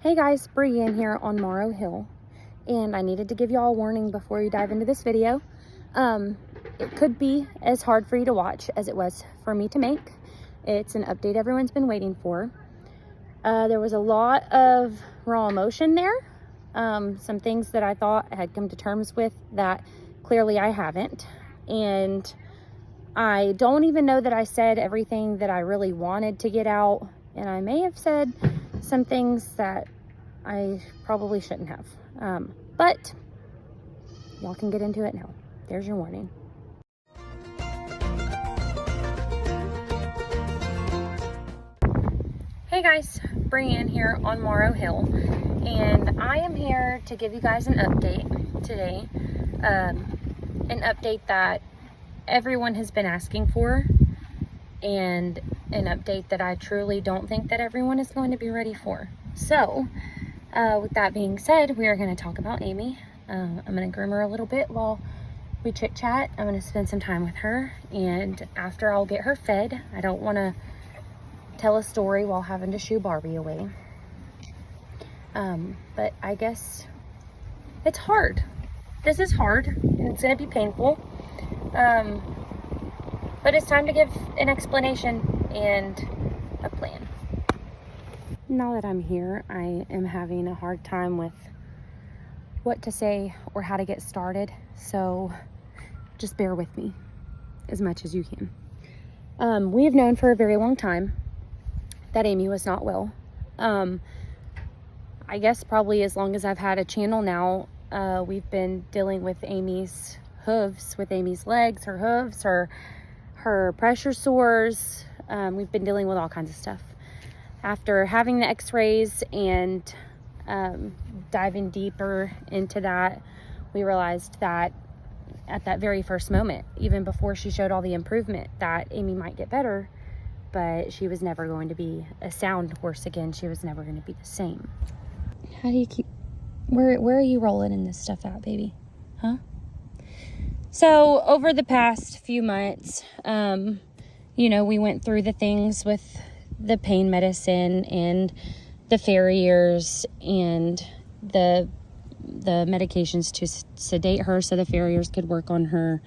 Hey guys, Brienne here on Morrow Hill, and I needed to give y'all a warning before you dive into this video. It could be as hard for you to watch as it was for me to make. It's an update everyone's been waiting for. There was a lot of raw emotion there. Some things that I thought I had come to terms with that clearly I haven't. And I don't even know that I said everything that I really wanted to get out. And I may have said some things that I probably shouldn't have. But y'all can get into it now. There's your warning. Hey guys, Brienne here on Morrow Hill, and I am here to give you guys an update today. An update that everyone has been asking for, and an update that I truly don't think that everyone is going to be ready for. So, with that being said, we are going to talk about Amy. I'm going to groom her a little bit while we chit chat. I'm going to spend some time with her, and after I'll get her fed. I don't want to tell a story while having to shoo Barbie away. But I guess it's hard. This is hard, and it's going to be painful. But it's time to give an explanation and a plan. Now that I'm here, I am having a hard time with what to say or how to get started. So just bear with me as much as you can. We have known for a very long time that Amy was not well. I guess probably as long as I've had a channel now, we've been dealing with Amy's hooves, with Amy's legs, her hooves, her pressure sores. We've been dealing with all kinds of stuff. After having the x-rays and diving deeper into that, we realized that at that very first moment, even before she showed all the improvement, that Amy might get better, but she was never going to be a sound horse again. She was never going to be the same. How do you keep... Where are you rolling in this stuff at, baby? Huh? So over the past few months, we went through the things with the pain medicine and the farriers and the medications to sedate her so the farriers could work on her.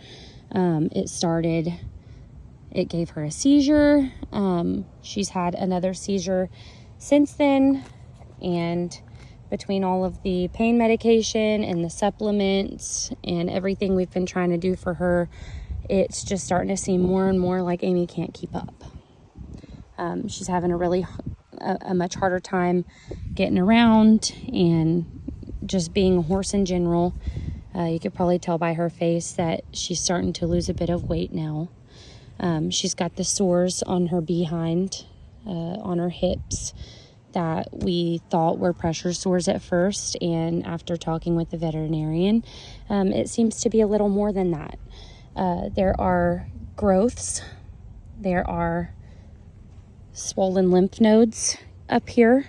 It gave her a seizure. She's had another seizure since then, and between all of the pain medication and the supplements and everything we've been trying to do for her, it's just starting to seem more and more like Amy can't keep up. She's having a much harder time getting around and just being a horse in general. You could probably tell by her face that she's starting to lose a bit of weight now. She's got the sores on her behind, on her hips, that we thought were pressure sores at first, and after talking with the veterinarian, it seems to be a little more than that. There are growths, there are swollen lymph nodes up here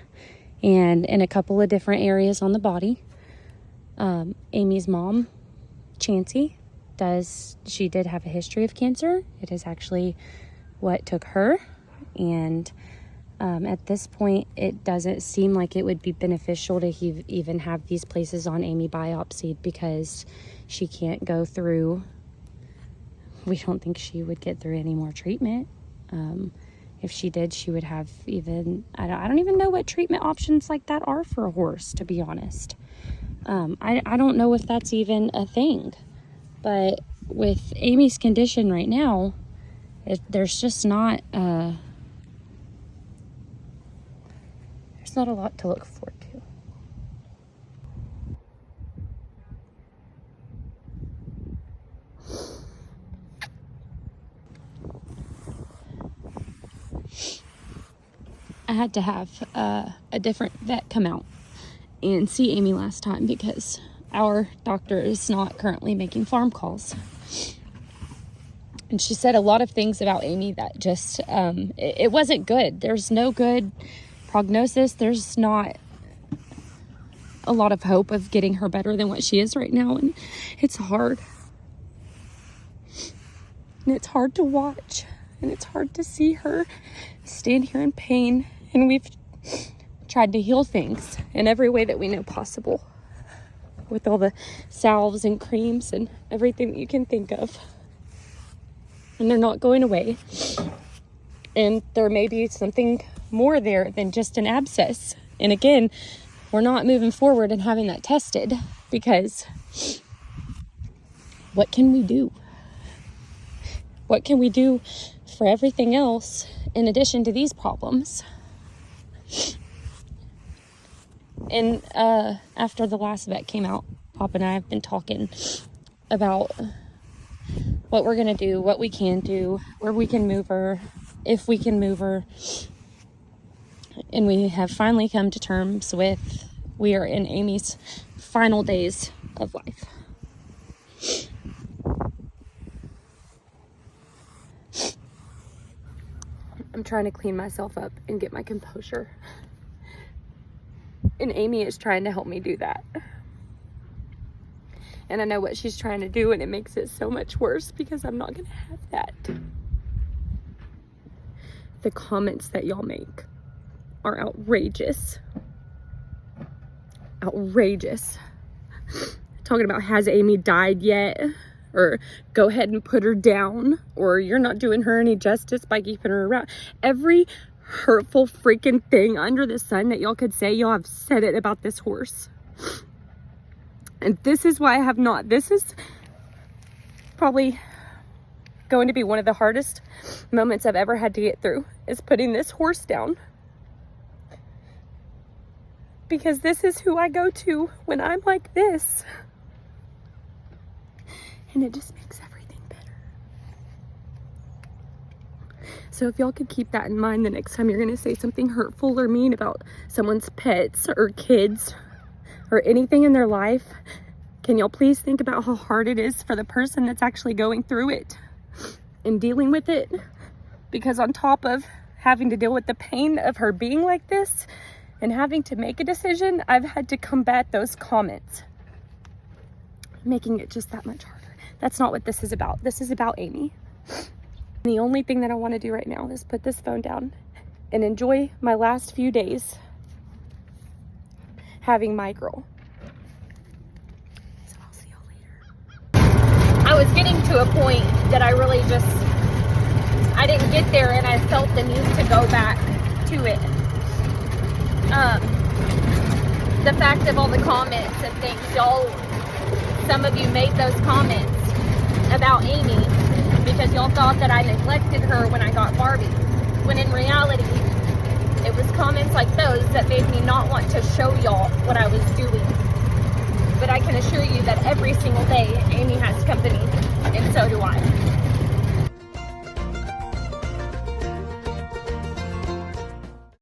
and in a couple of different areas on the body. Amy's mom, Chancey, she did have a history of cancer. It is actually what took her, and at this point, it doesn't seem like it would be beneficial to even have these places on Amy biopsied, because she can't go through. We don't think she would get through any more treatment. If she did, she would have I don't even know what treatment options like that are for a horse, to be honest. I don't know if that's even a thing. But with Amy's condition right now, there's just not... there's not a lot to look forward to. I had to have a different vet come out and see Amy last time, because our doctor is not currently making farm calls. And she said a lot of things about Amy that just, it wasn't good. There's no good prognosis. There's not a lot of hope of getting her better than what she is right now, and it's hard. And it's hard to watch, and it's hard to see her stand here in pain. And we've tried to heal things in every way that we know possible, with all the salves and creams and everything that you can think of. And they're not going away. And there may be something more there than just an abscess. And again, we're not moving forward and having that tested, because what can we do? What can we do for everything else in addition to these problems? And after the last vet came out, Pop and I have been talking about what we're going to do, what we can do, where we can move her, if we can move her. And we have finally come to terms with, we are in Amy's final days of life. I'm trying to clean myself up and get my composure. And Amy is trying to help me do that. And I know what she's trying to do, and it makes it so much worse because I'm not going to have that. The comments that y'all make are outrageous. Outrageous. Talking about, has Amy died yet? Or go ahead and put her down. Or you're not doing her any justice by keeping her around. Every hurtful freaking thing under the sun that y'all could say, y'all have said it about this horse. And this is why I have not. This is probably going to be one of the hardest moments I've ever had to get through, is putting this horse down. Because this is who I go to when I'm like this. And it just makes everything better. So if y'all could keep that in mind the next time you're going to say something hurtful or mean about someone's pets or kids or anything in their life, can y'all please think about how hard it is for the person that's actually going through it and dealing with it? Because on top of having to deal with the pain of her being like this and having to make a decision, I've had to combat those comments, making it just that much harder. That's not what this is about. This is about Amy. The only thing that I want to do right now is put this phone down and enjoy my last few days having my girl. So I'll see y'all later. I was getting to a point that I really I didn't get there, and I felt the need to go back to it. The fact of all the comments and things, some of you made those comments about Amy because y'all thought that I neglected her when I got Barbie, when in reality it was comments like those that made me not want to show y'all what I was doing. But I can assure you that every single day Amy has company.